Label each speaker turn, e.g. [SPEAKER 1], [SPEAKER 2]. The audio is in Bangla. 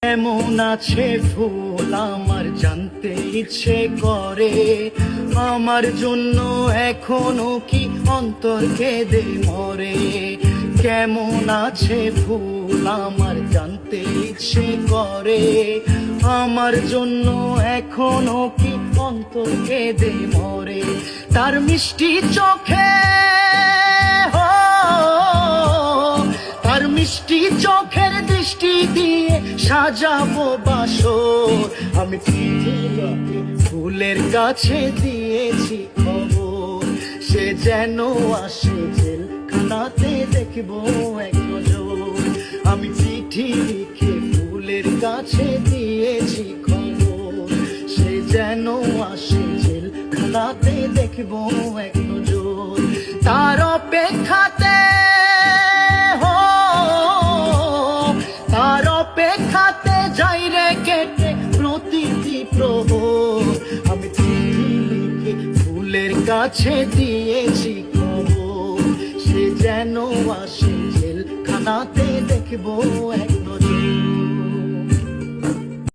[SPEAKER 1] কেমন আছে ফুল আমার জানতে ইচ্ছে করে, আমার জন্য এখনো কি অন্তর কেঁদে মরে। কেমন আছে ফুল আমার জানতে ইচ্ছে করে, আমার জন্য এখনো কি অন্তর কেঁদে মরে। তার মিষ্টি চোখে তার মিষ্টি চোখের দৃষ্টি দিয়ে সাজাবো বাসর। আমি পৃথিবীকে ফুলের কাছে দিয়েছি খবর, সে যেন আসে জেলখানাতে দেখবো এক নজর। আমি পৃথিবীকে ফুলের কাছে দিয়েছি খবর, সে যেন আসে জেলখানাতে দেখবো এক নজর। তার অপেক্ষাতে যাই রে কেটে প্রতিটি প্রহর। আমি পৃথিবীকে ফুলের কাছে দিয়েছি খবর, সে যেন আসে জেলখানাতে দেখবো এক নজর।